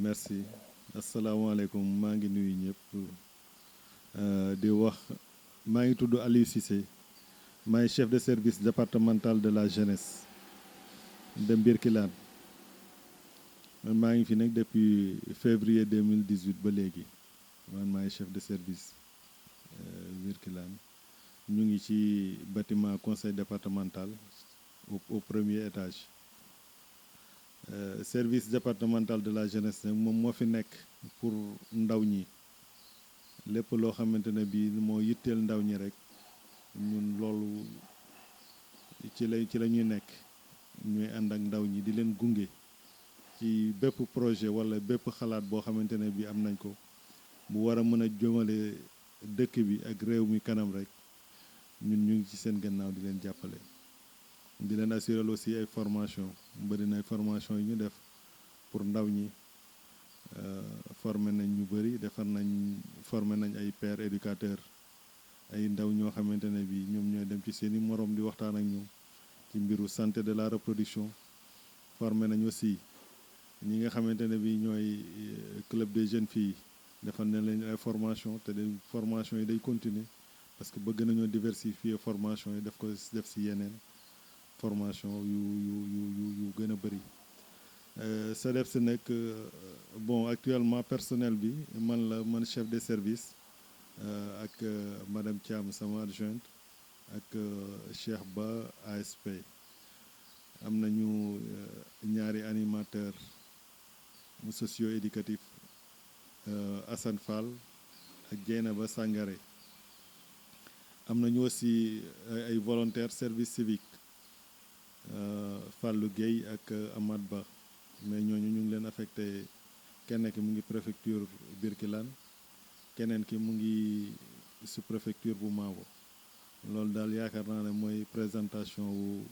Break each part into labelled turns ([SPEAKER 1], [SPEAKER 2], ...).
[SPEAKER 1] merci asalaamaaleykum maa ngi nuyu ñëpp di wax maa ngi tudd Aliou Cissé maay chef de service départemental de la jeunesse de Mbirkilaan man maa ngi fi nag depuis février 2018 ba léegi man maay chef de service Mbirkilaan ñu ngi ci bâtiment conseil départemental au premier étage service départemental de la jeunesse nag moom moo fi nekk pour ndaw ñi lépp loo xamante ne bii moo yitteel ndaw ñi rek ñun loolu ci la ñuy nekk ñuy ànd ak ndaw ñi di leen gunge ci bépp projet wala bépp xalaat boo xamante ne bii am nañ ko bu war a mën a jëmale dëkk bi ak réew mi kanam rek ñun ñu ngi ci seen gannaaw di leen jàppale di leen assurer aussi ay formation bëri na ay formation yi ñu def pour ndaw ñi formé nañ ñu bëri formé nañ ay pères éducateurs ay ndaw ñoo xamante ne bi ñoom ñooy dem ci seeni morom di waxtaan ak ñoom ci mbiru santé de la reproduction formé nañ aussi ñi nga xamante ne bi ñooy club des jeunes filles defal nañ leen ay formation te de formation yi day continuer parce que bëgg nañoo diversifier formation yi def si yeneen formation yu gën a bëri SEDEPS nag bon actuellement personnel bi man chef de service ak madame Thiam sama adjointe ak Cheikh Ba ASP am nañu ñaari animateur socio-éducatif Assane Fall ak Dieynaba Sangaré am nañu aussi ay volontaires service civique Fallou Gueye ak Amad Ba mais ñooñu ñu ngi leen affecté kenn ki mu ngi préfecture Birkilane keneen ki mu ngi sous-préfecture bu Maabo loolu daal yaakaar naa ne mooy présentation wu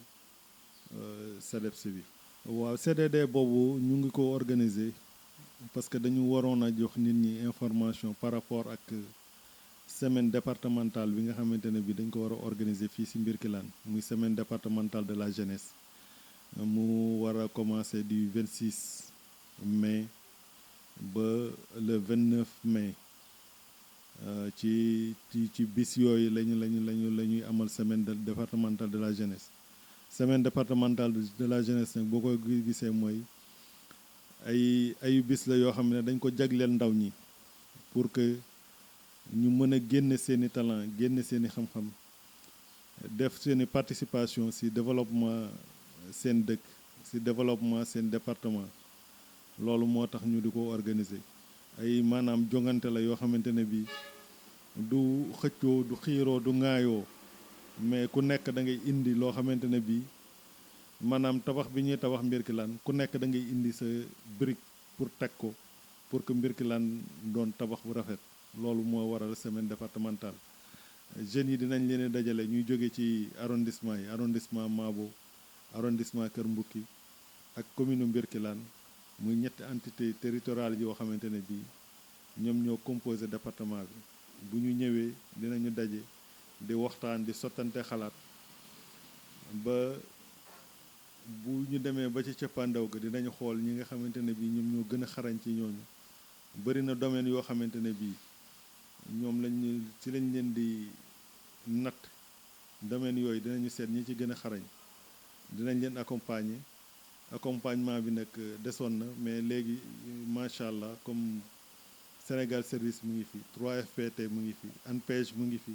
[SPEAKER 1] SEDEPS bi. waaw CDD boobu ñu ngi ko organiser parce que dañu waroon a jox nit ñi information par rapport ak semaine départementale bi nga xamante ne bi dañ ko war a organiser fii ci Mbirkilaan muy semaine départementale de la jeunesse mu war a commencer du 26 mai ba le 29 mai ci bis yooyu la ñuy amal semaine départementale de la jeunesse semaine départementale de la jeunesse nag boo ko gisee mooy ay bis la yoo xam ne dañ ko jagleel ndaw ñi pour que ñu mën a génne seeni talent génne seeni xam-xam def seeni participation ci développement seen dëkk ci développement seen département loolu moo tax ñu di ko organiser ay maanaam jongante la yoo xamante ne bi du xëccoo du xiiroo du ŋaayoo mais ku nekk da ngay indi loo xamante ne bi maanaam tabax bi ñuy tabax Mbirkilaan ku nekk da ngay indi sa brique pour teg ko pour que Mbirkilaan doon tabax bu rafet loolu moo waral semaine départementale jeunes yi dinañ leen dajale ñuy jóge ci arrondissement yi arrondissement Maabo arrondissement Kër Mbukki ak commune Mbirkilaan muy ñetti entité territoriale yoo xamante ne bii ñoom ñoo composé département bi bu ñu ñëwee dinañu daje di waxtaan di sottante xalaat ba bu ñu demee ba ci cëppaandaw ga dinañu xool ñi nga xamante ne bii ñoom ñoo gën a xarañ ci ñooñu bëri na domaine yoo xamante ne bii ñoom ci lañ leen di natt domaine yooyu dinañu seet ñi ci gën a xarañ dinañ leen accompagnement bi nag desoon na mais léegi macha allah comme Sénégal service mu ngi fi 3FPT mu ngi fi ANPEJ mu ngi fi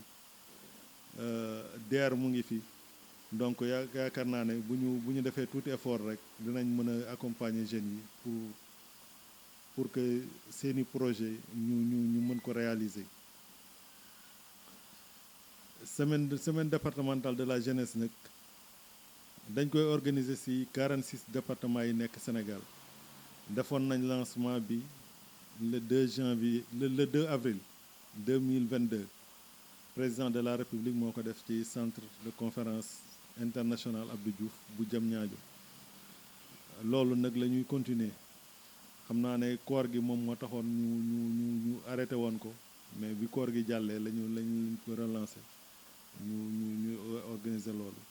[SPEAKER 1] DER mu ngi fi donc yaakaar naa ne bu ñu defee tuuti effort rek dinañ mën a accompagner jeunes yi pour que seeni projet ñu mën ko réaliser. semaine départementale de la jeunesse nag dañ koy organiser ci 46 départements yi nekk Sénégal defoon nañ lancement bi le 2 avril 2022 président de la République moo ko def ci centre de conférence international Abdou Diouf bu Diamniadio loolu nag la ñuy continuer xam naa ne koor gi moom moo taxoon ñu arrêté woon ko mais bi koor gi jàllee lañu ko relancer ñu organiser loolu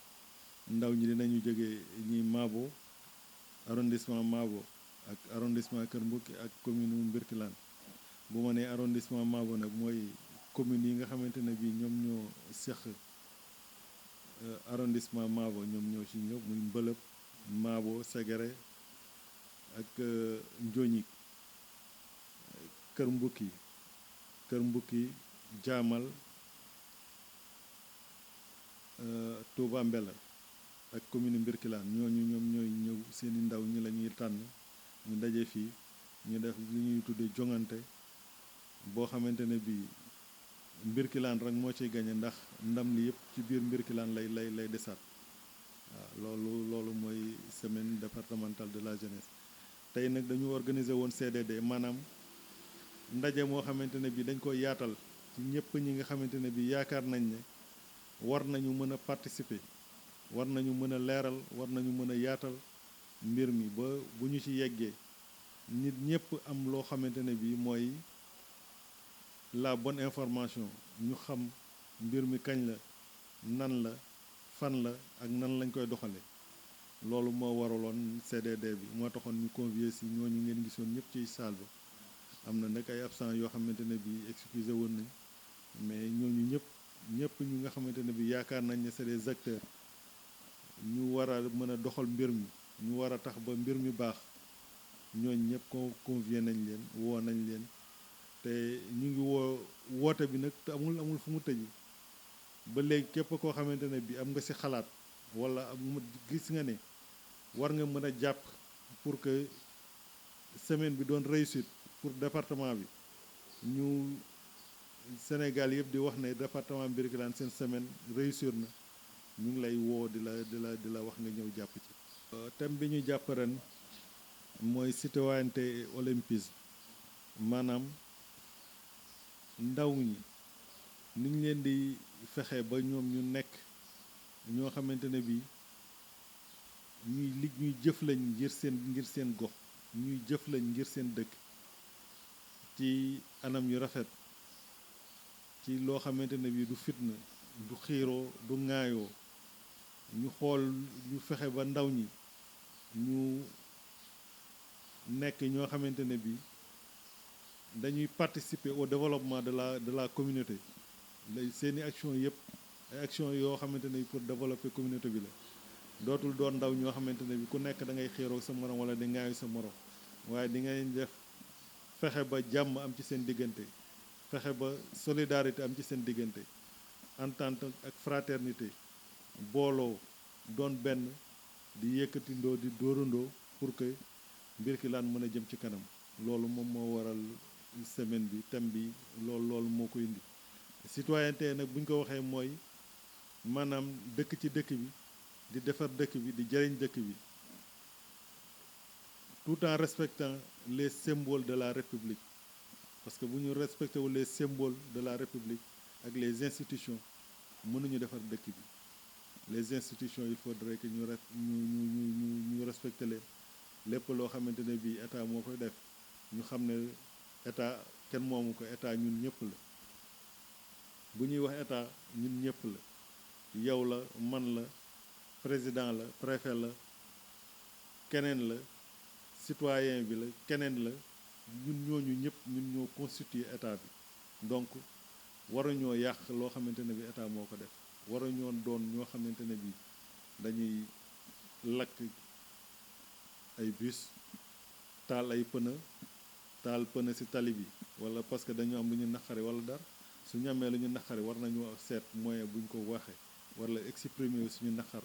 [SPEAKER 1] ndaw ñi dinañu jógee ñi Maabo arrondissement Maabo ak arrondissement Kër Mbukki ak commune Mbirkilaan. bu ma nee arrondissement Mabo nag mooy commune yi nga xamante ne bii ñoom ñoo seq arrondissement Mabo ñoom ñoo ci ñëw muy Mbëlëb Mabo Ségéré ak Njoñik Kër Mbukki Jaamal Touba Mbella ak commune Mbirkilaan ñooñu ñoom ñooy ñëw seeni ndaw ñi la ñuy tànn ñu daje fii ñu def li ñuy tuddee joŋante boo xamante ne bii Mbirkilaan rek moo ciy gañe ndax ndam li yëpp ci biir Mbirkilaan lay desaat waaw loolu mooy semaine départementale de la jeunesse. tey nag dañu organiser woon CDD maanaam ndaje moo xamante ne bii dañ ko yaatal ci ñëpp ñi nga xamante ne bii yaakaar nañ ne war nañu mën a participer war nañu mën a leeral war nañu mën a yaatal mbir mi ba bu ñu ci yeggee nit ñëpp am loo xamante ne bii mooy la bonne information ñu xam mbir mi kañ la nan la fan la ak nan lañ koy doxale loolu moo waraloon CDD bi moo taxoon ñu convier si ñooñu ngeen gisoon ñëpp ci salle ba am na nag ay absent yoo xamante ne bii excusé woon nañ mais ñooñu ñëpp ñu nga xamante ne bii yaakaar nañ ne c'est des acteurs ñu war a mën a doxal mbir mi ñu war a tax ba mbir mi baax ñooñu ñëpp convier nañ leen woo nañ leen te ñu ngi woote bi nag te amul fu mu tëju ba léegi képp koo xamante ne bii am nga ci xalaat walla gis nga ne war nga mën a jàpp pour que semaine bi doon réussite pour département bi ñu Sénégal yëpp di wax ne département Birkelane seen semaine réussir na ñu ngi lay woo di la wax nga ñëw jàpp ci. thème bi ñu jàpp ren mooy citoyenneté et olympisme maanaam ndaw ñi ni ñu leen di fexe ba ñoom ñu nekk ñoo xamante ne bii ñuy jëf lañ ngir seen gox ñuy jëf lañ ngir seen dëkk ci anam yu rafet ci loo xamante ne bii du fitna du xiiroo du ŋaayoo ñu xool ñu fexe ba ndaw ñi ñu nekk ñoo xamante ne bii dañuy participer au développement de la communauté seeni action yëpp ay action yoo xamante ne pour développer communauté bi la dootul doon ndaw ñoo xamante ne bi ku nekk da ngay xiiroo sa morom wala di ŋaayu sa morom waaye di ngay def fexe ba jàmm am ci seen diggante fexe ba solidarité am ci seen diggante entente ak fraternité booloo doon benn di yëkkatindoo di dóorandoo pour que Birkelane mën a jëm ci kanam loolu moom moo waral semaine bi thème bi loolu moo ko indi citoyenneté nag bu ñu ko waxee mooy maanaam dëkk ci dëkk bi di defar dëkk bi di jëriñ dëkk bi tout en respectant les symboles de la République parce que bu ñu respecté wu les symboles de la République ak les institutions mënuñu defar dëkk bi les institutions il faudrait que ñu respecté leen lépp loo xamante ne bii état moo koy def ñu xam ne état kenn moomu ko état ñun ñëpp la bu ñuy wax état ñun ñëpp la yow la man la président la préfet la keneen la citoyen bi la keneen la ñun ñooñu ñëpp ñun ñoo constituer état bi donc waruñoo yàq loo xamante ne bi état moo ko def waruñoo doon ñoo xamante ne bi dañuy lakk ay bus taal ay pneu ci tali bi wala parce que dañu am lu ñu naqari wala dara su ñu amee lu ñu naqari war nañu seet moyen buñ ko waxee wala exprimer suñu naqar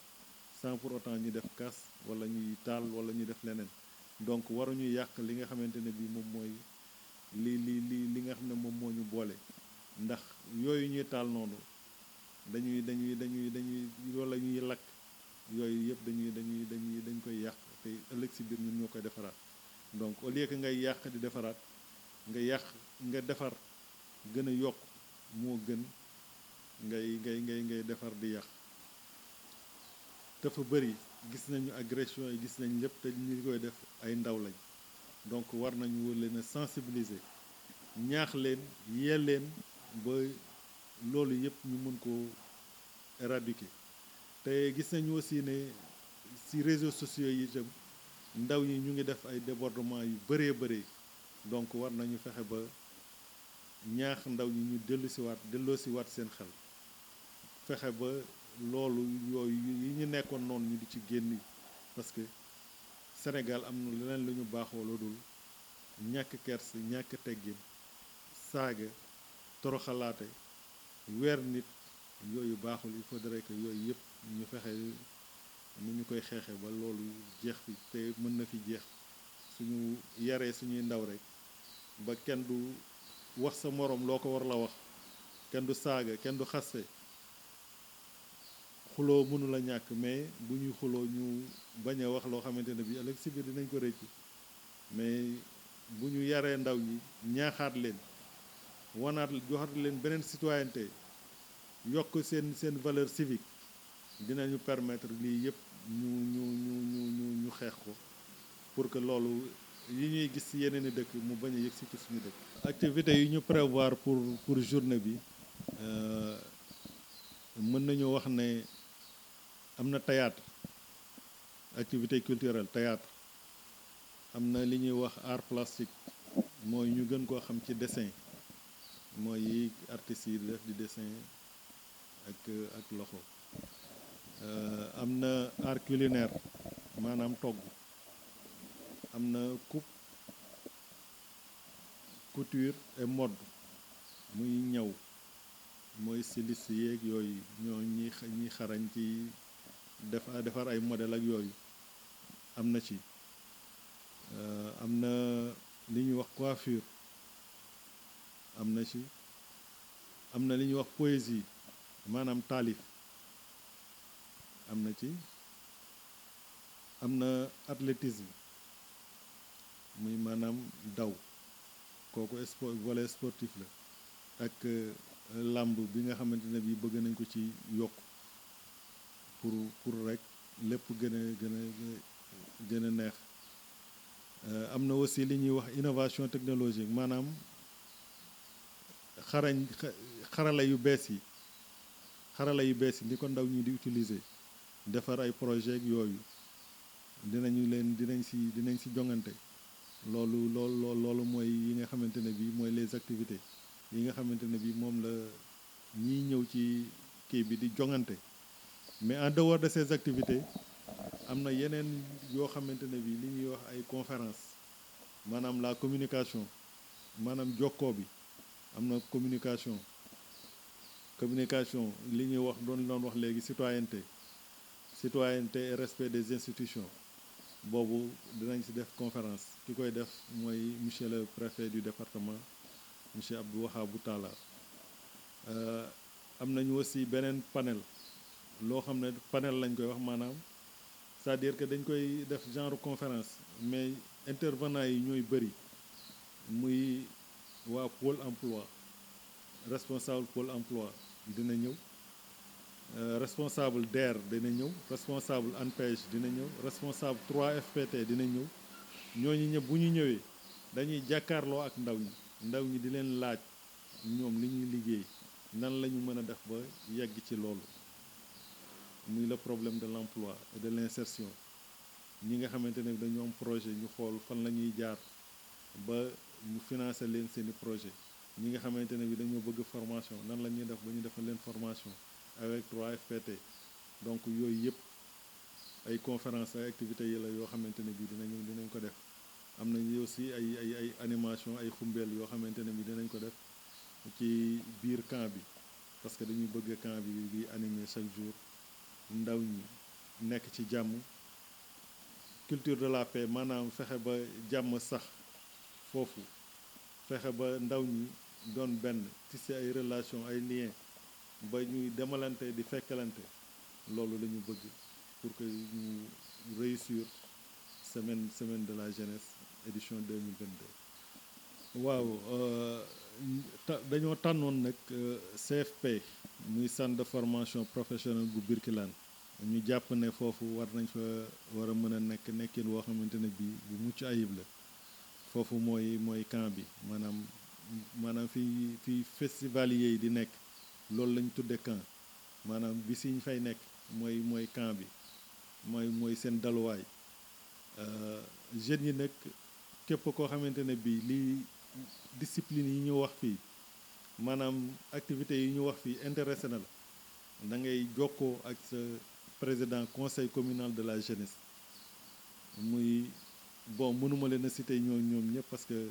[SPEAKER 1] sans pour autant ñu def casse wala ñuy taal wala ñuy def leneen donc waruñu yàq li nga xamante ne bi moom mooy li nga xam ne moom moo ñu boole ndax yooyu ñuy taal noonu dañuy wala ñuy lakk yooyu yëpp dañ koy yàq te ëllëg si biir ñun ñoo koy defaraat donc au lieu que ngay yàq di defaraat nga defar gën a yokk moo gën ngay defar di yàq dafa bëri gis nañu agression yi gis nañ lépp te ñi koy def ay ndaw lañ donc war nañu leen a sensibiliser ñaax leen yee leen ba loolu yëpp ñu mën ko éradiquer te gis nañu aussi ne ci réseaux sociaux yi itam ndaw ñi ñu ngi def ay débordement yu bëree bëri donc war nañu fexe ba ñaax ndaw ñi ñu delloo si waat seen xel fexe ba loolu yooyu yi ñu nekkoon noonu ñu di ci génn parce que Sénégal am na leneen lu ñu baaxoo la dul ñàkk kersa ñàkk teggin saaga toroxalaate weer nit yooyu baaxul il faudrait que yooyu yëpp ñu fexe nu ñu koy xeexe ba loolu jeex fi te mën na fi jeex suñu yaree suñuy ndaw rek ba kenn du wax sa moroom loo ko war la wax kenn du saaga kenn du xaste xuloo mënula ñàkk mais bu ñuy xuloo ñu bañ a wax loo xamante ne bi ëllëg si biir dinañ ko rëcc mais bu ñu yaree ndaw ñi ñaaxaat leen wanaat joxaat leen beneen citoyenneté yokk seen valeur civique dinañu permettre lii yëpp ñu xeex ko pour que loolu yi ñuy gis ci yeneen i dëkk mu bañ a yëg si ci suñu dëkk. activités yi ñu prévoir pour journée bi mën nañu wax ne am na théâtre activité culturelle théâtre am na li ñuy wax art plastique mooy ñu gën koo xam ci dessin mooy yi artistes yi def di dessin ak loxo am na art culinaire maanaam togg am na couture et mode muy ñaw mooy styliste yeeg yooyu ñoo ñi xarañ ci defar ay modèle ak yooyu am na ci am na li ñuy wax coiffure am na ci am na li ñuy wax poésie maanaam taalif am na ci am na athlétisme muy maanaam daw kooku volet sportif la ak làmb bi nga xamante ne bi bëgg nañ ko ci yokk pour rek lépp gën a neex am na aussi li ñuy wax innovation technologique maanaam xarala yu bees yi ni ko ndaw ñi di utiliser defar ay projet ak yooyu dinañ si jongante loolu mooy yi nga xamante ne bi mooy les activités yi nga xamante ne bi moom la ñiy ñëw ci kii bi di jongante mais en dehors de ces activités am na yeneen yoo xamante ne bi li ñuy wax ay conférence maanaam la communication maanaam jokkoo bi am na communication li ñuy wax doon wax léegi citoyenneté et respect des institutions boobu dinañ ci def conférence ki koy def mooy monsieur le préfet du département monsieur Abdou Wahabou Talla am nañu aussi beneen panel loo xam ne panel lañ koy wax maanaam c'est-à-dire que dañ koy def genre conférence mais intervenants yi ñooy bëri muy waa pôle emploi responsable pôle emploi dina ñëw responsable DER dina ñëw responsable ANPEJ dina ñëw responsable 3FPT dina ñëw ñooñu ñëpp bu ñu ñëwee dañuy jàkkaarloo ak ndaw ñi di leen laaj ñoom li ñuy liggéey nan la ñu mën a def ba yegg ci loolu muy le problème de l'emploi et de l'insertion ñi nga xamante ne dañoo am projet ñu xool fan la ñuy jaar ba ñu financer leen seeni projet ñi nga xamante ne bi dañoo bëgg formation nan la ñuy def ba ñu defal leen formation avec 3FPT donc yooyu yëpp ay conférence ay activités yi la yoo xamante ne bi dinañ ko def am nañu aussi ay animation ay xumbeel yoo xamante ne bi dinañ ko def ci biir camp bi parce que dañuy bëgg camp bi di animer chaque jour ndaw ñi nekk ci jàmm culture de la paix maanaam fexe ba jàmm sax foofu fexe ba ndaw ñi doon benn tisser ay relation ay liens ba ñuy demalante di fekkalante loolu la ñu bëgg pour que ñu réussir semaine de la jeunesse édition 2022 waaw dañoo tànnoon nag CFP muy centre de formation professionnelle bu Birkilane ñu jàpp ne foofu war a mën a nekkin woo xamante ne bii bu mucc ayib la foofu mooy camp bi maanaam fi festivalier yi di nekk loolu lañ tudde camp maanaam bi siñ fay nekk mooy camp bi mooy seen daluwaay jeunes yi nag képp koo xamante ne bii lii discipline yi ñu wax fii maanaam activités yi ñu wax fii intéressé na la da ngay jokkoo ak sa président conseil communal de la jeunesse muy bon mënuma leen a citer ñoom ñëpp parce que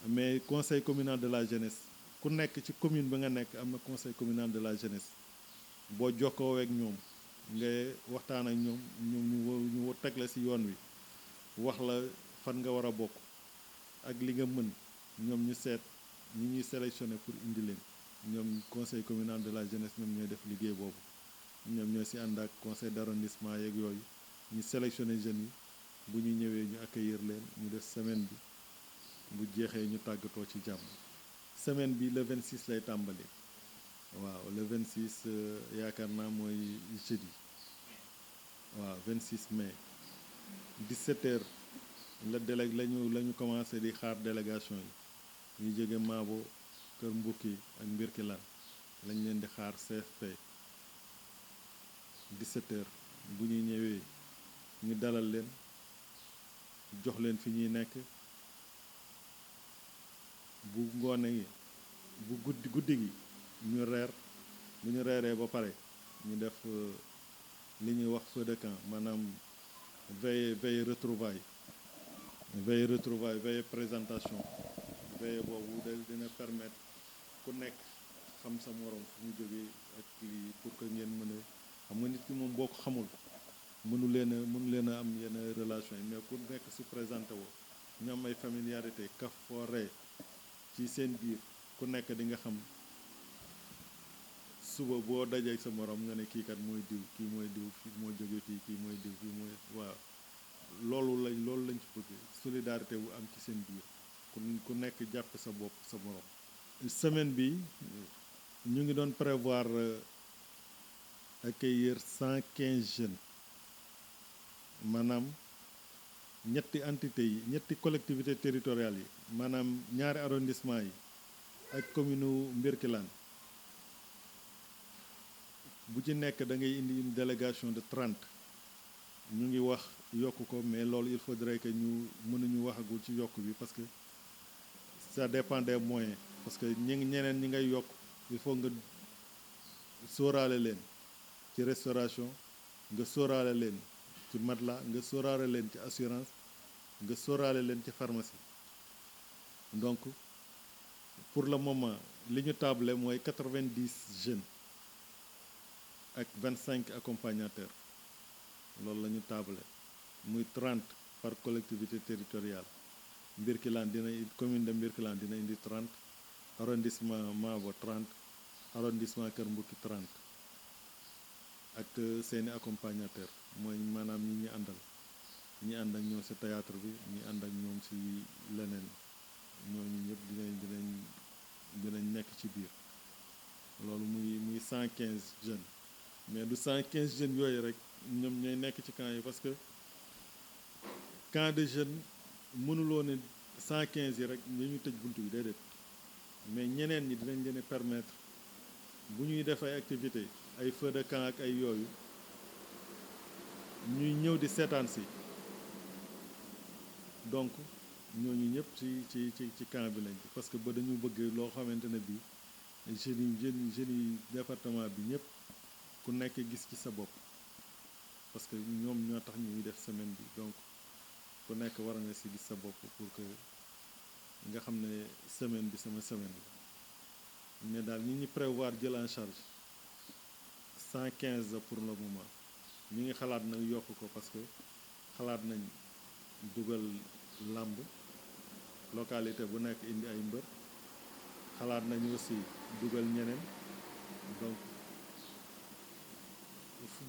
[SPEAKER 1] mais conseil communal de la jeunesse ku nekk ci commune bi nga nekk am na conseil communal de la jeunesse boo jokkoo ak ñoom nga waxtaan ak ñu teg la ci yoon wi wax la fan nga war a bokk ak li nga mën ñoom ñu seet ñi ñuy sélectionné pour indi leen ñoom conseil communal de la jeunesse ñoom ñooy def liggéey boobu ñoom ñoo ci ànd ak conseil d'arrondissement yeeg yooyu ñu sélectionné jeunes yi bu ñu ñëwee ñu accueillir leen ñu def semaine bi bu jeexee ñu tàggatoo ci jàmm semaine bi le 26 lay tàmbali waaw le 26 yaakaar naa mooy jeudi waaw 26 mai 17h la ñu commencé di xaar délégation yi ñu jóge Maabo Kër Mbukki ak Mbirkilaan lañ leen di xaar CFP 17h bu ñuy ñëwee ñu dalal leen jox leen fi ñuy nekk bu ngoone gi bu guddi gi ñu reer bu ñu reeree ba pare ñu def li ñuy wax feu de camp maanaam veille retrouvaille veille présentation veille boobu dina permettre ku nekk xam sa morom fu mu jógee ak lii pour que ngeen mën a xam nga nit ki moom boo ko xamul mënu leen a am yenn relation yi mais ku nekk su présenté woo ñu am ay familiarité kaf foo ree ci seen biir ku nekk di nga xam suba boo dajee sa morom nga ne kii kat mooy diw kii mooy diw fii moo jóge fii kii mooy diw fii mooy waaw loolu lañ ci bëgg solidarité bu am ci seen biir ku nekk jàpp sa bopp sa morom. semaine bi ñu ngi doon prévoir accueillir 115 jeunes maanaam ñetti entité yi ñetti collectivité territoriales yi maanaam ñaari arrondissement yi ak commune Mbirkilaan bu ci nekk da ngay indi une délégation de 30 ñu ngi wax yokk ko mais loolu il faudrait que ñu mënuñu waxagul ci yokk bi parce que ça dépend des moyens parce que ñeneen ñi ngay yokk il faut nga sóoraale leen ci restauration nga sóoraale leen ci matelas nga sóoraale leen ci assurance nga sóoraale leen ci pharmacie donc pour le moment li ñu tablé mooy 90 jeunes ak 25 accompagnateurs loolu la ñu tablé muy 30 par collectivité territoriale Mbirkilaan commune de Mbirkilaan dina indi 30 arrondissement Maabo 30 arrondissement Kër Mbukki 30 ak seeni accompagnateur mooy maanaam ñi ànd ak ñoom ci théâtre bi ñi ànd ak ñoom ci leneen ñooñu ñëpp dinañ nekk ci biir loolu muy 115 jeunes mais du 115 jeunes yooyu rek ñoom ñooy nekk ci camp yi parce que camp de jeunes mënuloo ne 115 yi rek ñu tëj buntu bi déedéet mais ñeneen ñi dinañ leen permettre bu ñuy def ay activités ay feu de camp ak ay yooyu ñuy ñëw di seetaan si donc ñooñu ñëpp ci camp bi lañ parce que ba dañu bëgg loo xamante ne bii jeunes yi département bi ñëpp ku nekk gis ci sa bopp parce que ñoom ñoo tax ñuy def semaine bi donc ku nekk war nga si gis sa bopp pour que nga xam ne semaine bi sama semaine la mais daal ñi ñu prévoir jël en charge 115 pour le moment ñu ngi xalaat nag yokk ko parce que xalaat nañ dugal làmb localité bu nekk indi ay mbër xalaat nañu aussi dugal ñeneen donc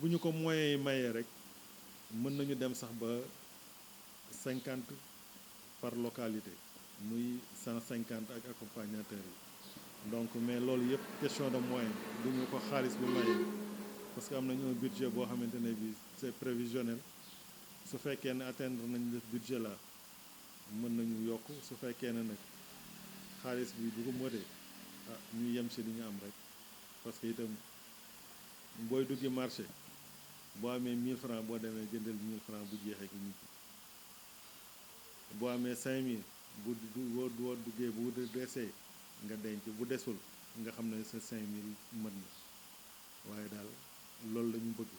[SPEAKER 1] bu ñu ko moyens yi mayee rek mën nañu dem sax ba 50 par localité muy 150 ak accompagnateurs yi donc mais loolu yëpp question de moyen du ñu ko xaalis bi mayee parce que am nañu un budget boo xamante ne bi c'est prévisionnel su fekkee ne atteindre nañ le budget là mën nañu yokk su fekkee ne nag xaalis bi du ko motee ñu yem si li ñu am rek parce que itam booy duggi marché boo amee 1000 francs boo demee jëndal 1000 francs bu jeexee ki ñibbi boo amee 5000 boo duggee bu desee nga denc bu desul nga xam ne sa 5000 mën na waaye daal loolu la ñu bëgg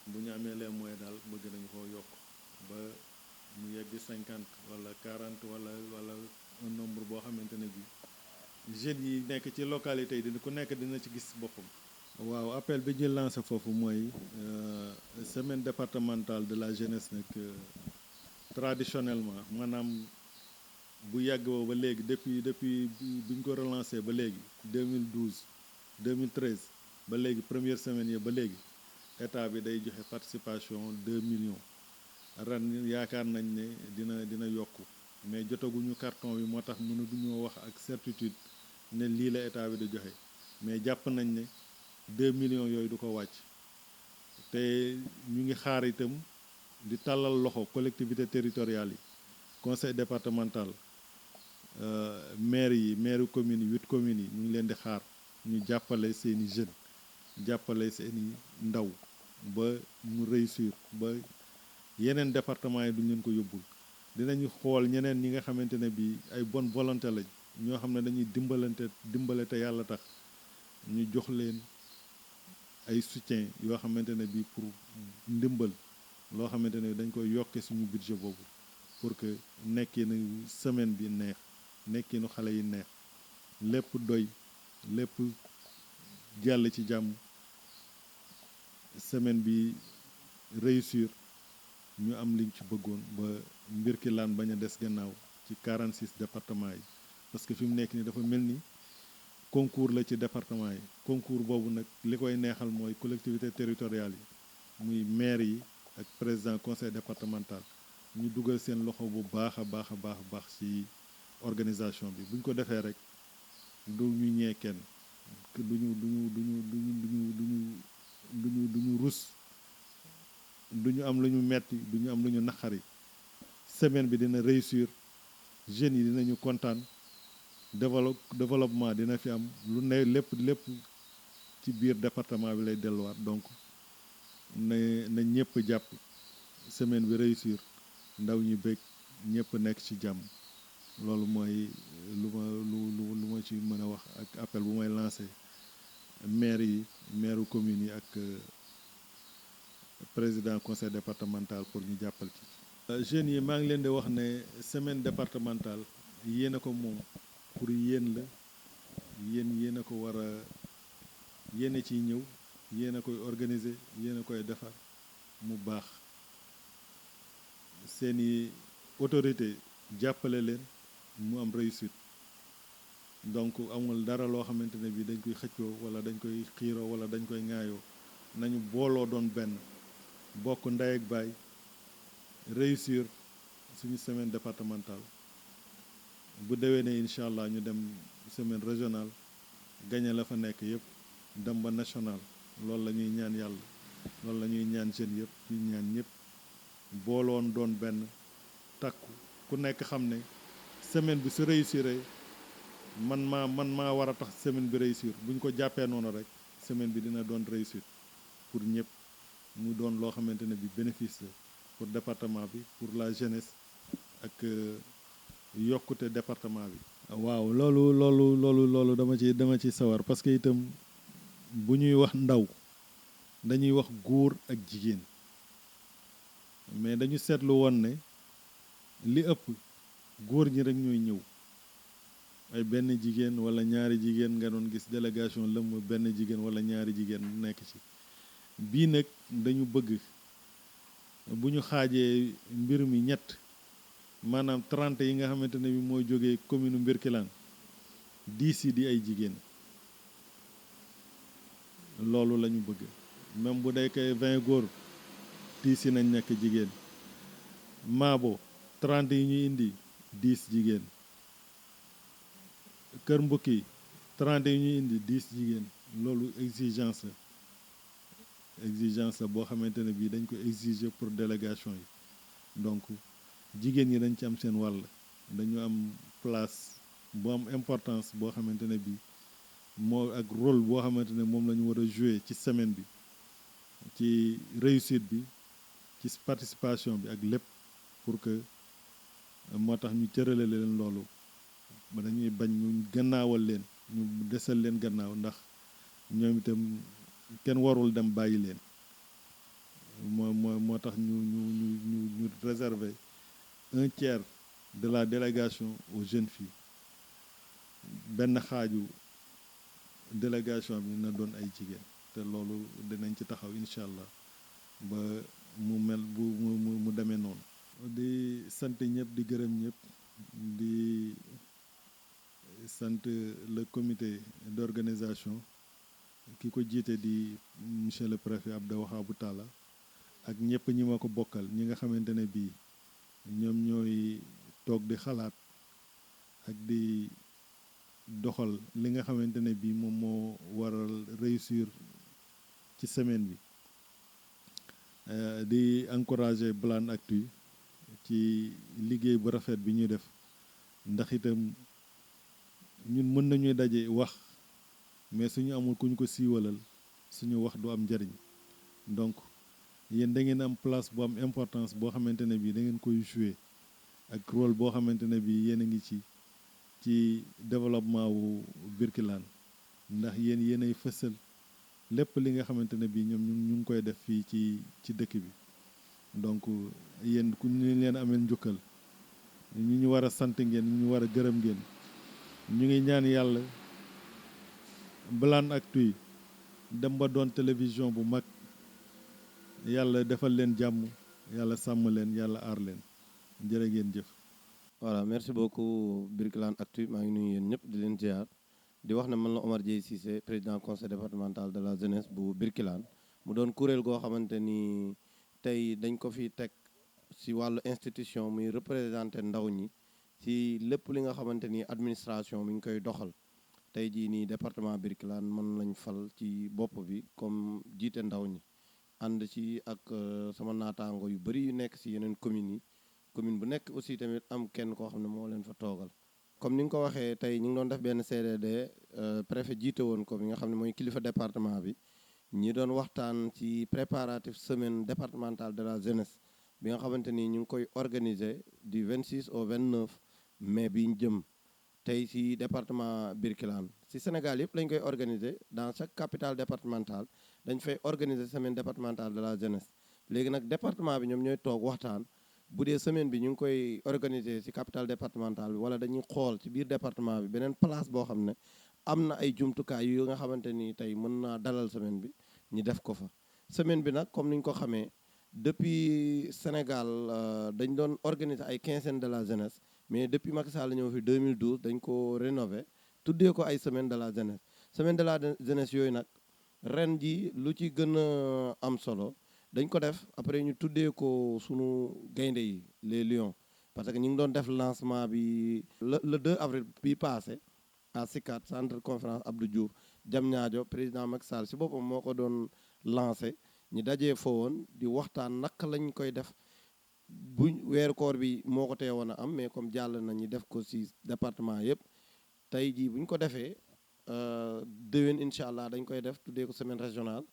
[SPEAKER 1] bu ñu amee les moyens daal bëgg nañu koo yokk ba mu yegg 50 wala 40 wala un nombre boo xamante ne bi jeunes yi nekk ci localité yi dina ku nekk dina ci gis boppam. waaw appel bi ñu lancé foofu mooy semaine départementale de la jeunesse nag traditionnellement maanaam bu yàgg ba léegi depuis bi ñu ko relancé ba léegi 2012 2013 ba léegi première semaine yi ba léegi état bi day joxe participation 2 millions ren yaakaar nañ ne dina yokku mais jotaguñu carton bi moo tax mënaguñoo wax ak certitude ne lii la état bi di joxe mais jàpp nañ ne 2 millions yooyu du ko wàcc te ñu ngi xaar itam di tàllal loxo collectivité territoriale yi conseil départemental maire communes yi 8 communes yi ñu ngi leen di xaar ñu jàppale seeni jeunes jàppale seeni ndaw ba mu réussir ba yeneen département yi duñ leen ko yóbbul dinañu xool ñeneen ñi nga xamante ne bi ay bonne volonté lañ ñoo xam ne dañuy dimbale te yàlla tax ñu jox leen ay soutien yoo xamante ne bi pour ndimbal loo xamante ne dañ koy yokke suñu budget boobu pour que nekkinu semaine bi neex nekkinu xale yi neex lépp doy lépp jàll ci jàmm semaine bi réussir ñu am liñ ci bëggoon ba Mbirkilaan bañ a des gannaaw ci 46 départements yi parce que fi mu nekk nii dafa mel ni concours la ci département yi concours boobu nag li koy neexal mooy collectivité territoriale yi muy maire yi ak président conseil départemental ñu dugal seen loxo bu baax a baax ci organisation bi bu ñu ko defee rek du ñu ñee kenn duñu rus duñu am lu ñu metti duñu am lu ñu naqari semaine bi dina réussir jeunes yi dinañu kontaan développement dina fi am lu ne lépp ci biir département bi lay delluwaat donc na ñëpp jàpp semaine bi réussir ndaw ñi bëgg ñëpp nekk ci jàmm loolu mooy lu ma ci mën a wax ak appel bu may lancé maire commune yi ak président conseil départemental pour ñu jàppal ci jeunes yi maa ngi leen di wax ne semaine départementale yéen a ko moom pour yéen la yéen a ko war a yéen a ciy ñëw yéen a koy organiser yéen a koy defar mu baax seeni autorité jàppale leen mu am réussite donc amul dara loo xamante ne bi dañ koy xëccoo wala dañ koy xiiroo wala dañ koy ŋaayoo nañu booloo doon benn bokk ndey ak baay réussir suñu semaine départementale bu déwénee incha allah ñu dem semaine régionale gagné la fa nekk yëpp dem ba national loolu la ñuy ñaan yàlla loolu la ñuy ñaan jeunes yëpp ñu ñaan ñëpp booloon doon benn takku ku nekk xam ne semaine bi su réussir man maa war a tax semaine bi réussir bu ñu ko jàppee noonu rek semaine bi dina doon réussir pour ñëpp mu doon loo xamante ne bi bénéfice la pour département bi pour la jeunesse ak yokkute département bi. waaw loolu dama ci sawar parce que itam bu ñuy wax ndaw dañuy wax góor ak jigéen mais dañu seetlu woon ne li ëpp góor ñi rek ñooy ñëw ay benn jigéen wala ñaari jigéen nga doon gis délégation lëmm benn jigéen wala ñaari jigéen nekk ci bii nag dañu bëgg bu ñu xaajee mbir mi ñett maanaam 30 yi nga xamante ne bi mooy jógee commune Mbirkilaan 10 yi di ay jigéen loolu la ñu bëgg même bu dee kay 20 góor 10 yi nañ nekk jigéen Maabo 30 yi ñuy indi 10 jigéen Kër Mbukki 30 yi ñuy indi 10 jigéen loolu exigence la boo xamante ne bii dañ ko exiger pour délégation yi donc jigéen ñi dañ ci am seen wàll dañu am place bu am importance boo xamante ne bii moo ak rôle boo xamante ne moom la ñu war a jouer ci semaine bi ci réussite bi ci participation bi ak lépp pour que moo tax ñu cërale leen loolu ba dañuy bañ ñu gannaawal leen ñu desal leen gannaaw ndax ñoom itam kenn warul dem bàyyi leen moo tax ñu réserver un tiers de la délégation aux jeunes filles benn xaaju délégation bi na doon ay jigéen te loolu dinañ ci taxaw incha allah ba mu mel mu demee noonu. di sant ñëpp di gërëm ñëpp di sant le comité d'organisation ki ko jiite di monsieur le préfet Abdou Wahabou Talla ak ñëpp ñi ma ko bokkal ñi nga xamante ne bii ñoom ñooy toog di xalaat ak di doxal li nga xamante ne bii moom moo waral réussir ci semaine bi di encourager Balanactu ci liggéey bu rafet bi ñuy def ndax itam ñun mën nañuy daje wax mais suñu amul ku ñu ko siiwalal suñu wax du am njariñ donc yéen da ngeen am place bu am importance boo xamante ne bii da ngeen koy jouer ak rôle boo xamante ne bii yéen a ngi ci développement wu Birkelane ndax yéen ay fësal lépp li nga xamante ne bii ñoom ñu ngi koy def fii ci dëkk bi donc yéen ku ñu leen ameel njukkal ñu war a sant ngeen ñu war a gërëm ngeen ñu ngi ñaan yàlla Balanactu dem ba doon télévision bu mag yàlla defal leen jàmm yàlla sàmm leen yàlla aar leen jërë ngeen jëf.
[SPEAKER 2] voilà merci beaucoup Birkelane-Actu maa ngi nuyu yéen ñëpp di leen ziar di wax ne man la Omar Dieye Cissé président conseil départemental de la jeunesse bu Birkelane mu doon kuréel goo xamante ni tey dañ ko fi teg si wàllu institution muy représenté ndaw ñi ci lépp li nga xamante ni administration mi ngi koy doxal tey jii nii département Birkelane mën lañ fal ci bopp bi comme jiite ndaw ñi ànd ci ak sama naataango yu bëri yu nekk si yeneen communes yi commune bu nekk aussi tamit am kenn koo xam ne moo leen fa toogal comme ni nga ko waxee tey ñu ngi doon def benn CDD préfet jiite woon ko bi nga xam ne mooy kilifa département bi ñi doon waxtaan ci préparatif semaine départementale de la jeunesse bi nga xamante ni ñu ngi koy organiser du 26 au 29 mai bi ñu jëm tey ci département Birkelane ci Sénégal yëpp lañ koy organiser dans chaque capitale départementale dañ fay organiser semaine départementale de la jeunesse léegi nag département bi ñoom ñooy toog waxtaan bu dee semaine bi ñu ngi koy organiser ci capitale départementale bi wala dañuy xool ci biir département bi beneen place boo xam ne am na ay jumtukaay yu nga xamante ni tey mën naa dalal semaine bi ñu def ko fa semaine bi nag comme ni ñu ko xamee depuis Sénégal dañ doon organiser ay quinzaine de la jeunesse mais depuis Macky Sall ñëw fi 2012 dañ ko rénové tuddee ko ay semaine de la jeunesse semaine de la jeunesse yooyu nag ren ji lu ci gën a am solo dañ ko def après ñu tuddee ko sunu gaynde yi les lions parce que ñu ngi doon def lancement bi le 2 avril bi passé à SICAD centre conférence Abdou Diouf Diamniadio président Macky Sall si boppam moo ko doon lancé ñu dajee fa woon di waxtaan naka lañ koy def bu weeru koor bi moo ko teewoon a am mais comme jàll na ñu def ko si département yëpp tey jii bu ñu ko defee déwén incha allah dañ koy def tuddee ko semaine régionale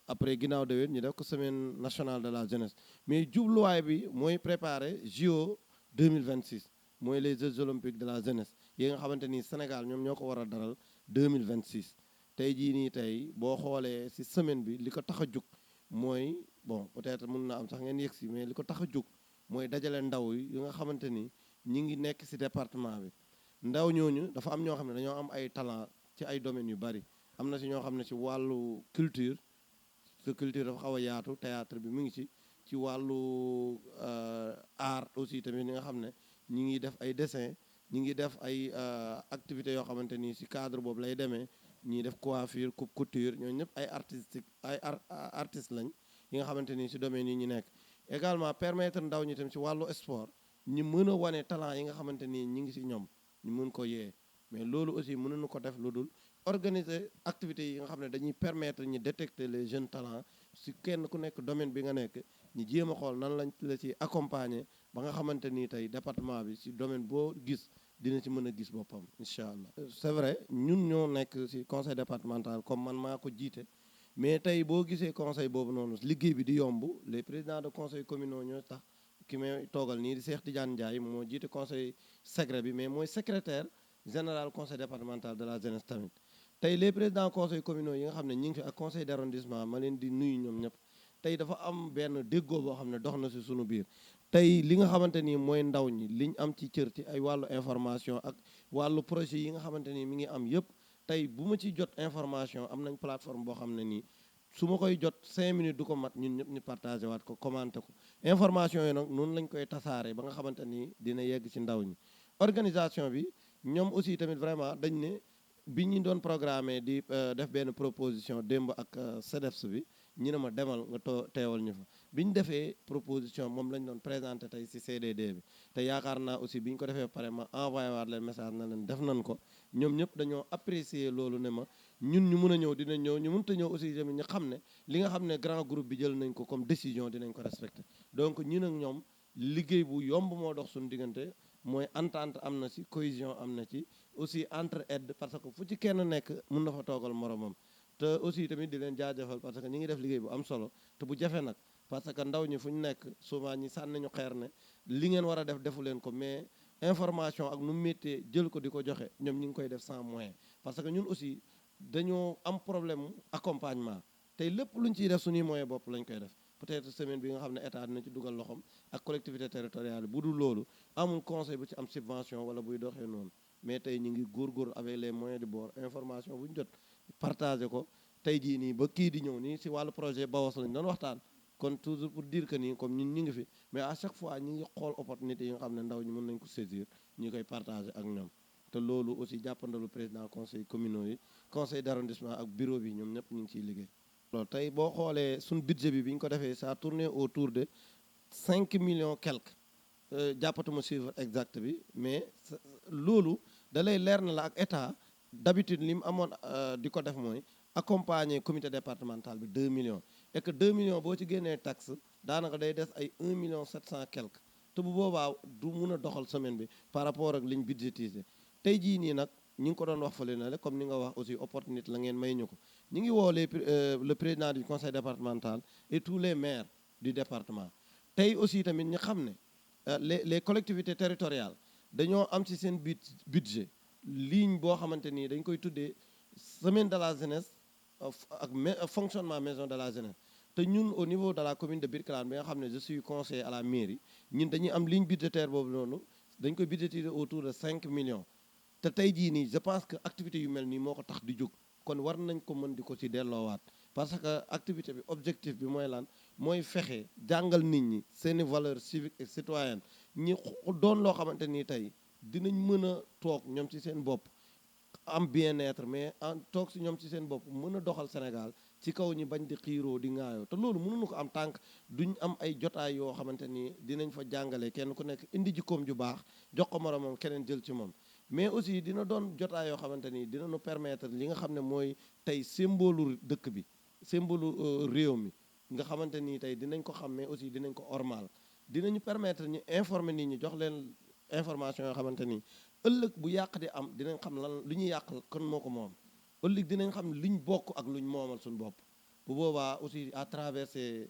[SPEAKER 2] après ginnaaw déwén ñu def ko semaine nationale de la jeunesse mais jubluwaay bi mooy préparer JO 2026 mooy les Jeux olympiques de la jeunesse yi nga xamante ni Sénégal ñoom ñoo ko war a dalal 2026 tey jii nii tey boo xoolee ci semaine bi li ko tax a jug mooy bon peut-être mun na am sax ngeen yegg si mais li ko tax a jug mooy dajale ndaw yi nga xamante ni ñi ngi nekk ci département bi ndaw ñooñu dafa am ñoo xam ne dañoo am ay talent ci ay domaines yu bari am na ci ñoo xam ne ci wàllu culture parce que culture dafa xaw a yaatu théâtre bi mu ngi ci wàllu art aussi tamit ñi nga xam ne ñi ngi def ay dessin ñi ngi def ay activités yoo xamante ni ci cadre boobu lay demee ñii def coiffure coupe couture ñooñu ñëpp ay artistes lañ yi nga xamante ni ci domaine yi ñu nekk également permettre ndaw ñi tam ci wàllu sport ñi mën a wane talent yi nga xamante ni ñi ngi ci ñoom ñu mën ko yee mais loolu aussi mënuñu ko def lu dul organiser activités yi nga xam ne dañuy permettre ñu détecter les jeunes talents ci kenn ku nekk domaine bi nga nekk ñu jéem a xool nan lañ la ci accompagner ba nga xamante ni tey département bi ci domaine boo gis dina ci mën a gis boppam incha allah. c'est vrai ñun ñoo nekk ci conseil départemental comme man maa ko jiite mais tey boo gisee conseil boobu noonu liggéey bi di yomb les présidents de conseil communaux ñoo tax ki may toogal nii di Cheikh Tidiane Ndiaye moo jiite conseil secret bi mais mooy secrétaire général conseil départemental de la jeunesse tamit tey les présidents conseils communaux yi nga xam ne ñi ngi fi ak conseil d'arrondissement ma leen di nuyu ñoom ñëpp tey dafa am benn déggoo boo xam ne dox na si sunu biir tey li nga xamante ni mooy ndaw ñi liñ am ci cër ci ay wàllu information ak wàllu projet yi nga xamante ni mi ngi am yëpp tey bu ma ci jot information am nañ plateforme boo xam ne nii su ma koy jot 5 minutes du ko mat ñun ñëpp ñu partagé waat ko commenté ko information yi nag noonu lañ koy tasaare ba nga xamante ni dina yegg ci ndaw ñi organisation bi ñoom aussi tamit vraiment dañ ne bi ñu doon programmé di def benn proposition démb ak CEDEPS bi ñu ne ma demal nga teewal ñu fa bi ñu defee proposition moom lañ doon présenté tey ci CDD bi te yaakaar naa aussi bi ñu ko defee pare ma envoyé waat leen message na leen def nañ ko ñoom ñëpp dañoo apprécier loolu ne ma ñun ñu mun a ñëw dinañ ñëw ñu mënta ñëw aussi tamit ñu xam ne li nga xam ne grand groupe bi jël nañ ko comme décision dinañ ko respecté donc ñun ak ñoom liggéey bu yomb moo dox suñu diggante mooy entente am na ci cohésion am na ci aussi entre-aide parce que fu ci kenn nekk mun na fa toogal moromam te aussi tamit di leen jaajëfal parce que ñi ngi def liggéey bu am solo te bu jafe nag parce que ndaw ñi fu ñu nekk souvent ñi sànni ñu xeer ne li ngeen war a def defu leen ko mais information ak nu méttee jël ko di ko joxe ñoom ñi ngi koy def sans moyen parce que ñun aussi dañoo am problème accompagnement tey lépp lu ñu ciy def suñuy moyen bopp lañ koy def peut-être semaine bi nga xam ne état dina ci dugal loxoom ak collectivité territoriale bu dul loolu amul conseil bu ci am subvention wala buy doxee noonu mais tey ñu ngi góorgóorlu avec les moyens de bord information bu ñu jot partagé ko tey jii nii ba kii di ñëw nii si wàllu projet Baos lañ doon waxtaan kon toujours pour dire que nii comme ñun ñu ngi fi mais à chaque fois ñu ngi xool opportunité yi nga xam ne ndaw ñi mën nañ ko saisir ñu koy partagé ak ñoom te loolu aussi jàppandalu président conseil communaux yi conseil d'arrondissement ak bureau bi ñoom ñëpp ñu ngi ciy liggéey loolu tey boo xoolee suñ budget bi ñu ko defee ça tourné autour de 5 millions quelque jàppatuma chiffre exact bi mais loolu da lay leer na la ak état d'habitude li mu amoon di ko def mooy accompagner comité départemental bi 2 millions et que 2 millions boo ci génnee taxe daanaka day des ay 1 million 700 quelque te bu boobaa du mun a doxal semaine bi par rapport ak liñ budgétisé tey jii nii nag ñi ngi ko doon wax fële na le comme ni nga wax aussi opportunité la ngeen may ñu ko ñi ngi woo le président du conseil départemental et tous les maires du département tey aussi tamit ñu xam ne les collectivités territoriales dañoo am ci seen budget ligne boo xamante nii dañ koy tuddee semaine de la jeunesse ak fonctionnement maison de la jeunesse te ñun au niveau de la commune de Birkelane bi nga xam ne je suis conseiller à la mairie ñun dañuy am ligne budgétaire boobu noonu dañ koy budgétiser autour de 5 millions te tey jii nii je pense que activité yu mel nii moo ko tax di jóg kon war nañ ko mën di ko ci delloowaat parce que activité bi objectif bi mooy lan mooy fexe jàngal nit ñi seeni valeurs civiques et citoyennes ñi doon loo xamante nii tey dinañ mën a toog ñoom ci seen bopp am bien-être mais toog si ñoom ci seen bopp mën a doxal Sénégal ci kaw ñi bañ di xiiroo di ŋaayoo te loolu mënuñu ko am tànk duñ am ay jotaay yoo xamante ni dinañ fa jàngale kenn ku nekk indi jikkoom ju baax jox ko moromam keneen jël ci moom mais aussi dina doon jotaay yoo xamante ni dina ñu permettre li nga xam ne mooy tey symbole dëkk bi symbole réew mi nga xamante ni tey dinañ ko xam mais aussi dinañ ko ormal dinañu permettre ñu informer nit ñi jox leen information yoo xamante ni ëllëg bu yàq di am dinañ xam lan lu ñuy yàq kon moo ko moom ëllëg dinañ xam luñ bokk ak luñ moomal suñu bopp bu boobaa aussi à travers ces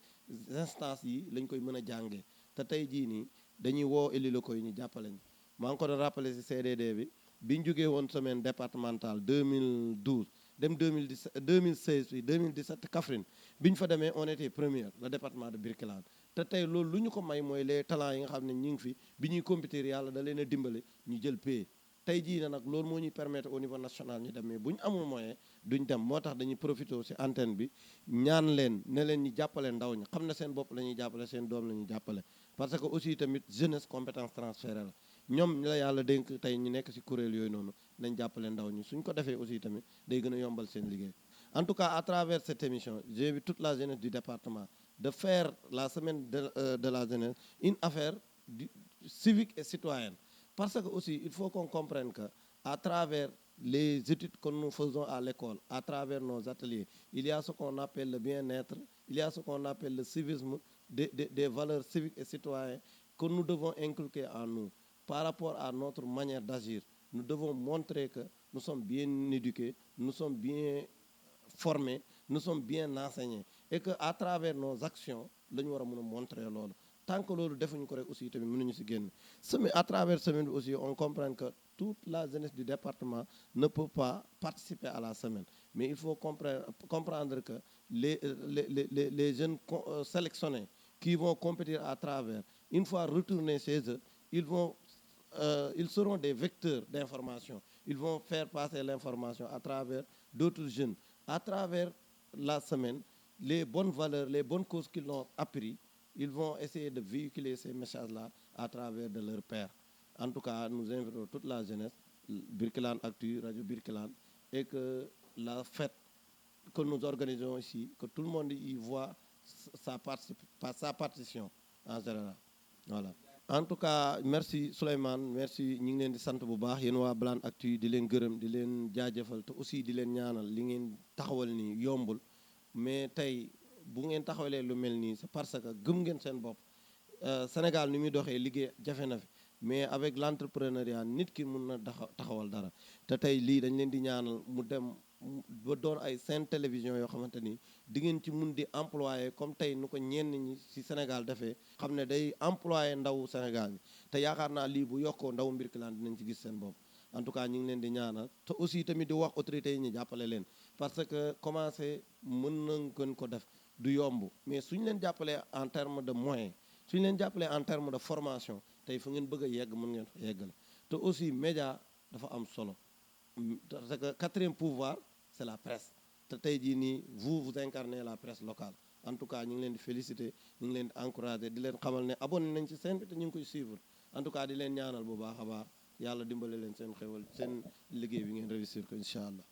[SPEAKER 2] instances yi lañ koy mën a jàngee te tey jii nii dañuy woo élus locaux yi ñu jàppale ñu maa ngi ko doon rappelé ci CDD bi biñ jógee woon semaine départementale 2012 dem 2017 2016 puis 2017 Kaffrine bi ñu fa demee on était première le département de Birkelane te tey loolu lu ñu ko may mooy les talents yi nga xam ne ñu ngi fi bi ñuy compétir yàlla da leen a dimbale ñu jël paie tey jii na nag loolu moo ñuy permettre au niveau national ñu dem mais bu ñu amul moyen duñ dem moo tax dañuy profité ci antenne bi ñaan leen ne leen ñu jàppale ndaw ñi xam ne seen bopp la ñuy jàppale seen doom la ñuy jàppale parce que aussi tamit jeunesse compétence transférée la ñoom la yàlla dénk tey ñu nekk ci kuréel yooyu noonu nañ jàppale ndaw ñi suñ ko defee aussi tamit day gën a yombal seen liggéey en tout cas à travers cette émission j'invite toute la jeunesse du département de faire la semaine de la jeunesse une affaire civique et citoyenne parce que aussi il faut qu'on comprenne que à travers les études que nous faisons à l'école à travers nos ateliers il y a ce qu'on appelle le bien-être il y a ce qu'on appelle le civisme des valeurs civiques et citoyennes que nous devons inculquer en nous par rapport à notre manière d'agir nous devons montrer que nous sommes bien éduqués nous sommes bien formés nous sommes bien enseignés et que à travers nos actions la ñu war a mën a montrer loolu tant que loolu defuñu ko rek aussi tamit mënuñu si génn semaine à travers semaine bi aussi on comprend que toute la jeunesse du département ne peut pas participer à la semaine mais il faut comprendre que les jeunes sélectionnés qui vont compétir à travers une fois retournés chez eux ils seront des vecteurs d'information ils vont faire passer l'information à travers d'autres jeunes à travers la semaine les bonnes valeurs les bonnes causes qu'ils ont appris ils vont essayer de véhiculer ces messages-là à travers de leurs pairs. En tout cas, nous invitons toute la jeunesse, Birkelane Actu, Radio Birkelane, et que la fête que nous organisons ici, que tout le monde y voit sa partition en général. Voilà. En tout cas, merci Souleymane, merci ñu ngi leen di sant bu baax yéen waa Bilane Actu di leen gërëm di leen jaajëfal te aussi di leen ñaanal li ngeen taxawal ni yombul mais tey bu ngeen taxawalee lu mel nii c'est parce que gëm ngeen seen bopp Sénégal ni muy doxee liggéey jafe na fi mais avec l'entrepreneuriat nit ki mun na taxawal dara te tey lii dañ leen di ñaanal mu dem ba doon ay chaîne télévision yoo xamante ni di ngeen ci mun di employé comme tey nu ko ñenn ñi ci Sénégal defee xam ne day employé ndaw Sénégal yi te yaakaar naa lii bu yokkoo ndaw Birkelane dinañ ci gis seen bopp en tout cas ñu ngi leen di ñaanal te aussi tamit di wax autorités yi ñu jàppale leen parce que commencé mën na gën ko def du yomb mais suñu leen jàppalee en terme de moyens suñu leen jàppalee en terme de formation tey fu ngeen bëgg a yegg mën ngeen fa yeggale te aussi média dafa am solo parce que quatrième pouvoir c'est la presse te tey jii nii vous incarnez la presse locale en tout cas ñu ngi leen di féliciter ñu ngi leen di encourager di leen xamal ne abonné nañ ci seen bi te ñu ngi koy suivre en tout cas di leen ñaanal bu baax a baax yàlla dimbale leen seen xewal seen liggéey bi ngeen réussir ko incha allah